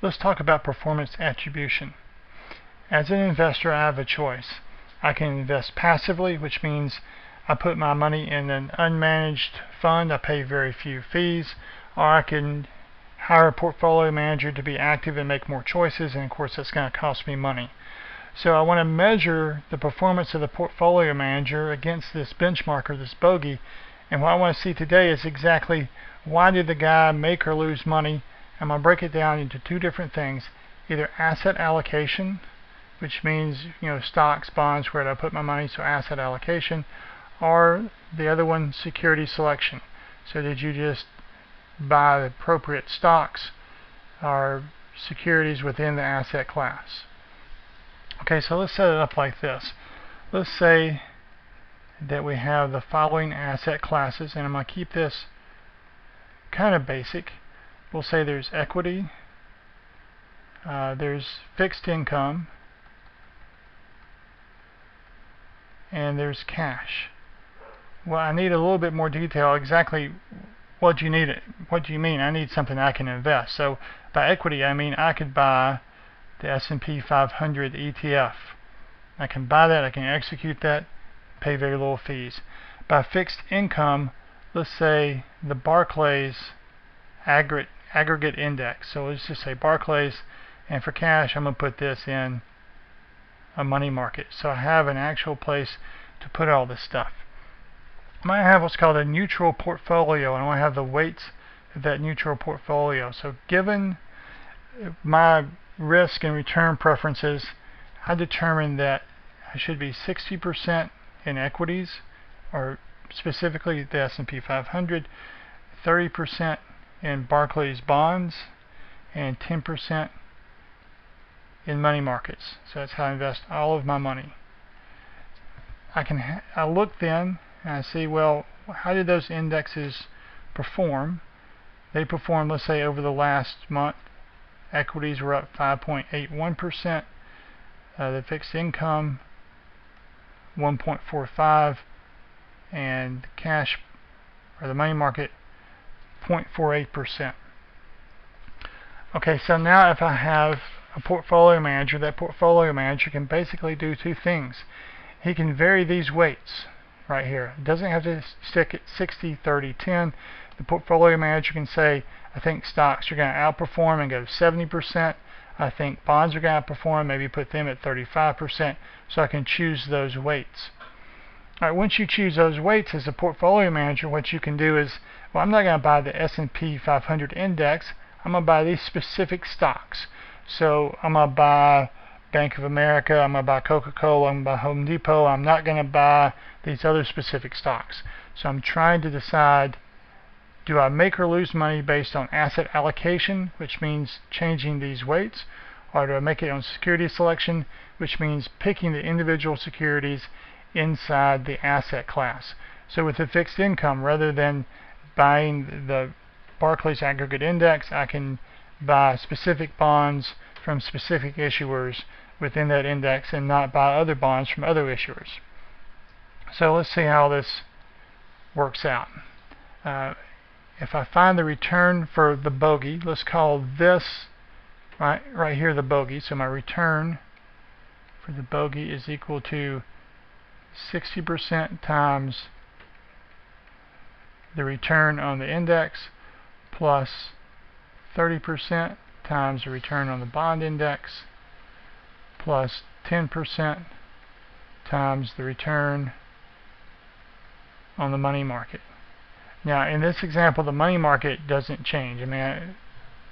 let's talk about performance attribution. As an investor, I have a choice. I can invest passively, which means I put my money in an unmanaged fund. I pay very few fees. Or I can hire a portfolio manager to be active and make more choices, and of course that's going to cost me money. So I want to measure the performance of the portfolio manager against this benchmark or this bogey, and what I want to see today is exactly why did the guy make or lose money. I'm going to break it down into two different things: either asset allocation, which means stocks, bonds, where do I put my money, so asset allocation, or the other one, security selection. So did you just buy the appropriate stocks or securities within the asset class? Okay, so let's set it up like this. Let's say that we have the following asset classes, and I'm going to keep this kind of basic. We'll say there's equity, there's fixed income, and there's cash. Well, I need a little bit more detail. Exactly what do you need? What do you mean? I need something I can invest. So by equity, I mean I could buy the S&P 500 ETF. I can buy that, I can execute that, pay very little fees. By fixed income, let's say the Barclays aggregate index. So let's just say Barclays, and for cash I'm going to put this in a money market. So I have an actual place to put all this stuff. I might have what's called a neutral portfolio, and I want to have the weights of that neutral portfolio. So given my risk and return preferences, I determined that I should be 60% in equities, or specifically the S&P 500, 30% in Barclays bonds, and 10% in money markets. So that's how I invest all of my money. I look then and I see, well, how did those indexes perform? They performed, let's say, over the last month. Equities were up 5.81%, the fixed income 1.45%, and cash, or the money market, 0.48%. Okay, so now if I have a portfolio manager, that portfolio manager can basically do two things. He can vary these weights right here. It doesn't have to stick at 60, 30, 10. The portfolio manager can say, I think stocks are going to outperform and go 70%. I think bonds are going to outperform, maybe put them at 35%. So I can choose those weights. All right, once you choose those weights as a portfolio manager, what you can do is, well, I'm not going to buy the S&P 500 index. I'm going to buy these specific stocks. So I'm going to buy Bank of America, I'm going to buy Coca-Cola, I'm going to buy Home Depot. I'm not going to buy these other specific stocks. So I'm trying to decide, do I make or lose money based on asset allocation, which means changing these weights, or do I make it on security selection, which means picking the individual securities inside the asset class. So with the fixed income, rather than buying the Barclays aggregate index, I can buy specific bonds from specific issuers within that index and not buy other bonds from other issuers. So let's see how this works out. If I find the return for the bogey, let's call this right here the bogey. So my return for the bogey is equal to 60% times the return on the index plus 30% times the return on the bond index plus 10% times the return on the money market. Now in this example, the money market doesn't change. I mean,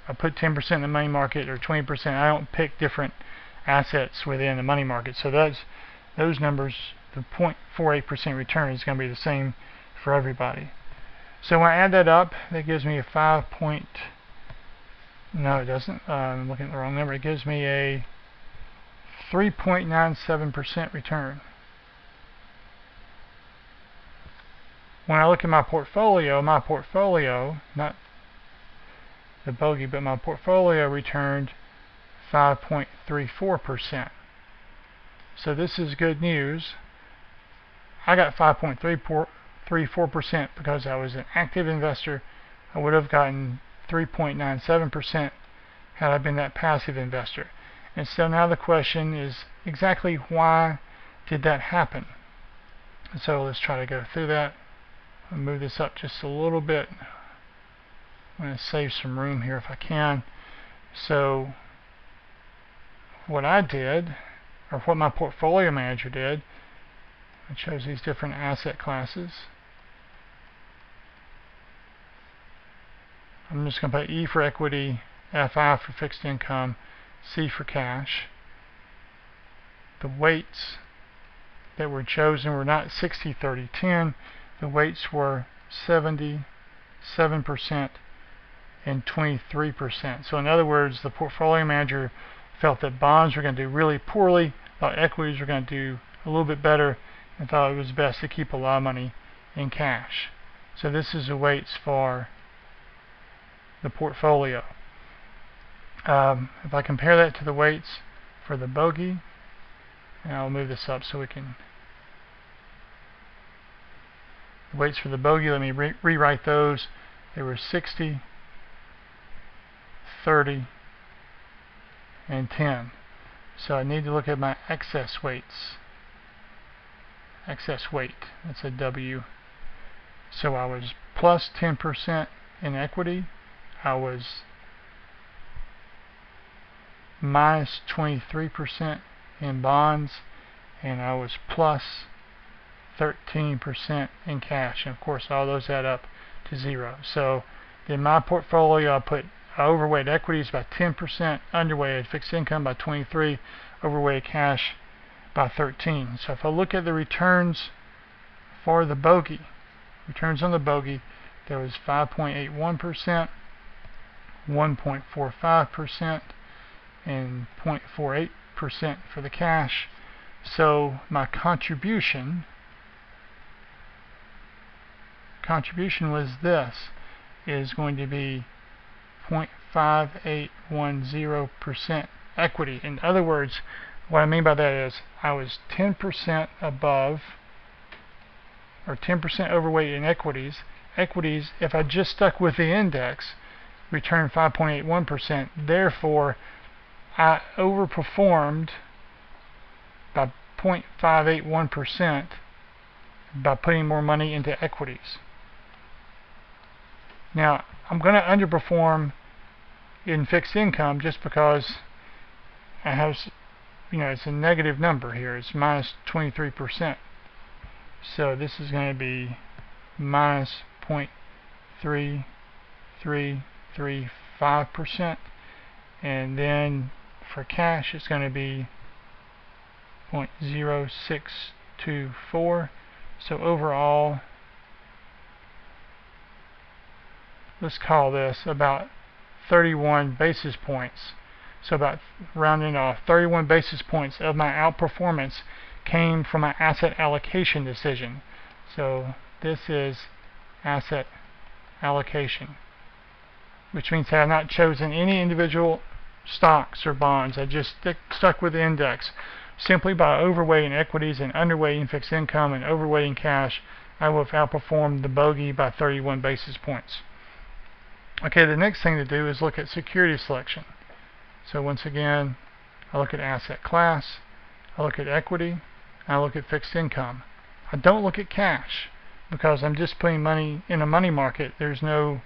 I put 10% in the money market or 20%. I don't pick different assets within the money market. So those numbers, the 0.48% return is going to be the same for everybody. So when I add that up, that gives me a no, it doesn't. I'm looking at the wrong number. It gives me a 3.97% return. When I look at my portfolio, not the bogey, but my portfolio returned 5.34%. So this is good news. I got 5.34% because I was an active investor. I would have gotten 3.97% had I been that passive investor. And so now the question is exactly why did that happen? So let's try to go through that. I'll move this up just a little bit. I'm going to save some room here if I can. So what I did, or what my portfolio manager did, I chose these different asset classes. I'm just going to put E for equity, FI for fixed income, C for cash. The weights that were chosen were not 60, 30, 10. The weights were 70, 7%, and 23%. So in other words, the portfolio manager felt that bonds were going to do really poorly, thought equities were going to do a little bit better, and thought it was best to keep a lot of money in cash. So this is the weights for the portfolio. If I compare that to the weights for the bogey, and I'll move this up so we can. The weights for the bogey, let me rewrite those. They were 60, 30, and 10. So I need to look at my excess weights. Excess weight, that's a W. So I was plus 10% in equity. I was minus 23% in bonds, and I was plus 13% in cash. And of course all those add up to 0. So in my portfolio I put overweight equities by 10%, underweight fixed income by 23%, overweight cash by 13%. So if I look at the returns for the bogey, returns on the bogey, there was 5.81%, 1.45%, and 0.48% for the cash. So my contribution was this, is going to be 0.5810% equity. In other words, what I mean by that is I was 10% above, or 10% overweight in equities. Equities, if I just stuck with the index, returned 5.81%. Therefore, I overperformed by 0.581% by putting more money into equities. Now, I'm going to underperform in fixed income just because I have, it's a negative number here. It's minus 23%. So this is going to be minus 0.3335%. And then for cash, it's going to be 0.0624. So overall, let's call this about 31 basis points. So about, rounding off, 31 basis points of my outperformance came from my asset allocation decision. So this is asset allocation, which means I have not chosen any individual stocks or bonds. I just stuck with the index. Simply by overweighting equities and underweighting fixed income and overweighting cash, I will have outperformed the bogey by 31 basis points. Okay, the next thing to do is look at security selection. So once again, I look at asset class, I look at equity, and I look at fixed income. I don't look at cash because I'm just putting money in a money market. There's no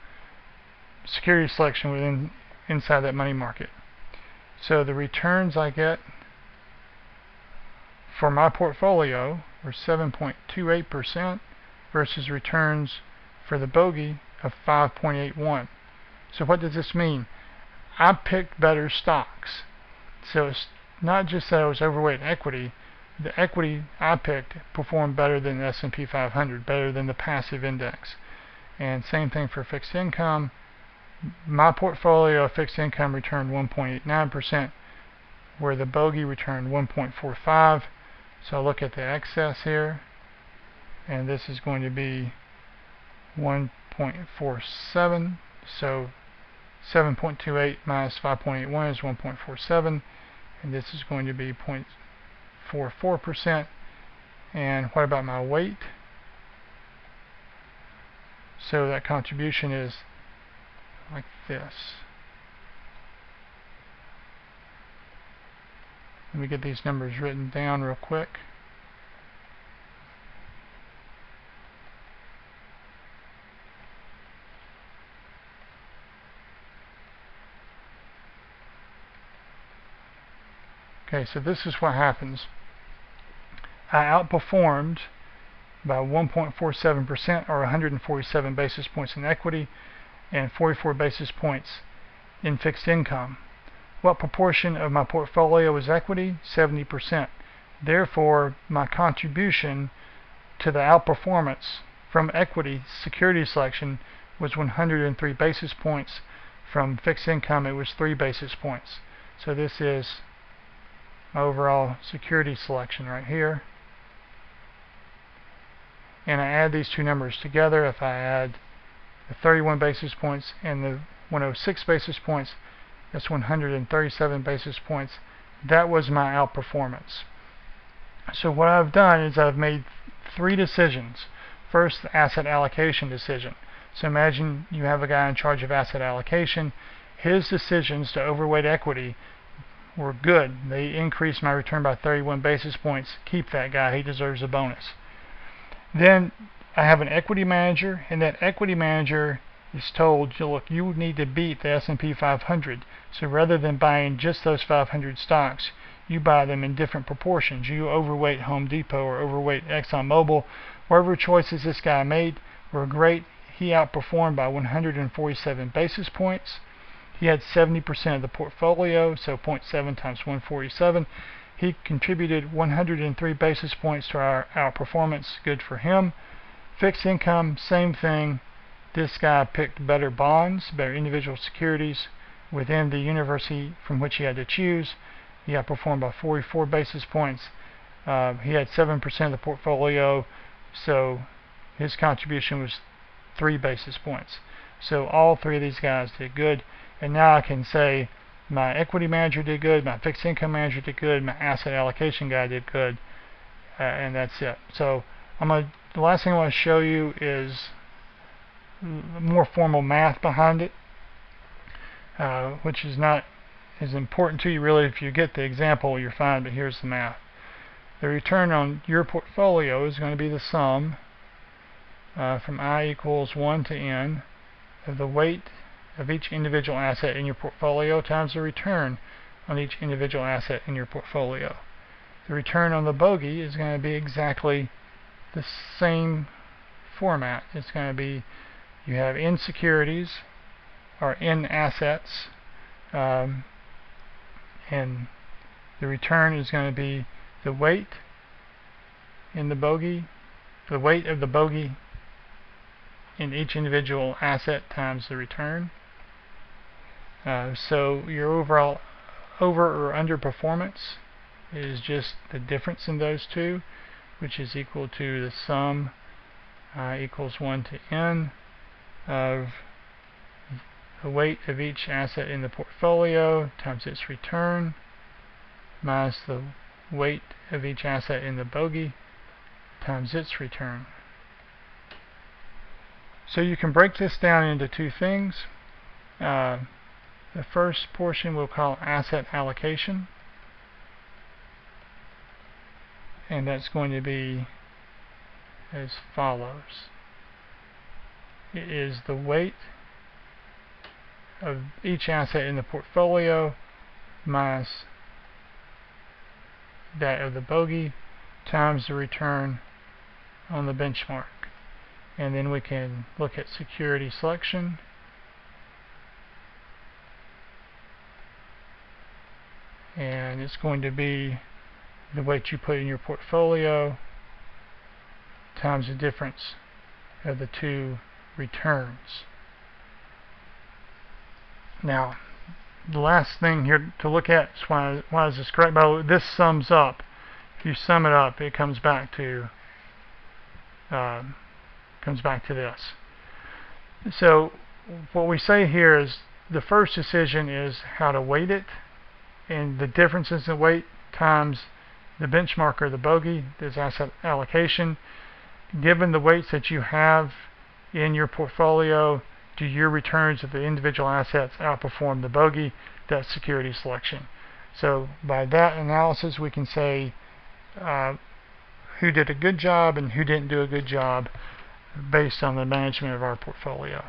security selection inside that money market. So the returns I get for my portfolio were 7.28% versus returns for the bogey of 5.81. So what does this mean? I picked better stocks. So it's not just that I was overweight in equity. The equity I picked performed better than the S&P 500, better than the passive index. And same thing for fixed income. My portfolio of fixed income returned 1.89%, where the bogey returned 1.45%. So I'll look at the excess here, and this is going to be 1.47. So 7.28 minus 5.81 is 1.47, and this is going to be 0.44%. And what about my weight? So that contribution is like this. Let me get these numbers written down real quick. Okay, so this is what happens. I outperformed by 1.47%, or 147 basis points in equity and 44 basis points in fixed income. What proportion of my portfolio is equity? 70%. Therefore, my contribution to the outperformance from equity security selection was 103 basis points. From fixed income, it was 3 basis points. So this is my overall security selection right here. And I add these two numbers together. If I add the 31 basis points and the 106 basis points, that's 137 basis points. That was my outperformance. So what I've done is I've made 3 decisions. First, the asset allocation decision. So imagine you have a guy in charge of asset allocation. His decisions to overweight equity were good. They increased my return by 31 basis points. Keep that guy. He deserves a bonus. Then I have an equity manager, and that equity manager is told, look, you need to beat the S&P 500. So rather than buying just those 500 stocks, you buy them in different proportions. You overweight Home Depot or overweight ExxonMobil. Whatever choices this guy made were great. He outperformed by 147 basis points. He had 70% of the portfolio, so 0.7 times 147. He contributed 103 basis points to our outperformance. Good for him. Fixed income, same thing. This guy picked better bonds, better individual securities within the university from which he had to choose. He outperformed by 44 basis points. He had 7% of the portfolio, so his contribution was 3 basis points. So all 3 of these guys did good. And now I can say my equity manager did good, my fixed income manager did good, my asset allocation guy did good, and that's it. So the last thing I want to show you is more formal math behind it, which is not as important to you really. If you get the example, you're fine, but here's the math. The return on your portfolio is going to be the sum from I equals 1 to n of the weight of each individual asset in your portfolio times the return on each individual asset in your portfolio. The return on the bogey is going to be exactly the same format. It's going to be, you have n securities or n assets, and the return is going to be the weight in the bogey, the weight of the bogey in each individual asset times the return. So your overall over or under performance is just the difference in those two, which is equal to the sum equals 1 to n of the weight of each asset in the portfolio times its return minus the weight of each asset in the bogey times its return. So you can break this down into 2 things. The first portion we'll call asset allocation, and that's going to be as follows. It is the weight of each asset in the portfolio minus that of the bogey times the return on the benchmark. And then we can look at security selection. And it's going to be the weight you put in your portfolio times the difference of the 2 returns. Now, the last thing here to look at is why is this correct? By the way, this sums up. If you sum it up, it comes back to this. So what we say here is the first decision is how to weight it, and the differences in weight times the benchmark or the bogey, this asset allocation. Given the weights that you have in your portfolio, do your returns of the individual assets outperform the bogey? That's security selection. So by that analysis, we can say who did a good job and who didn't do a good job based on the management of our portfolio.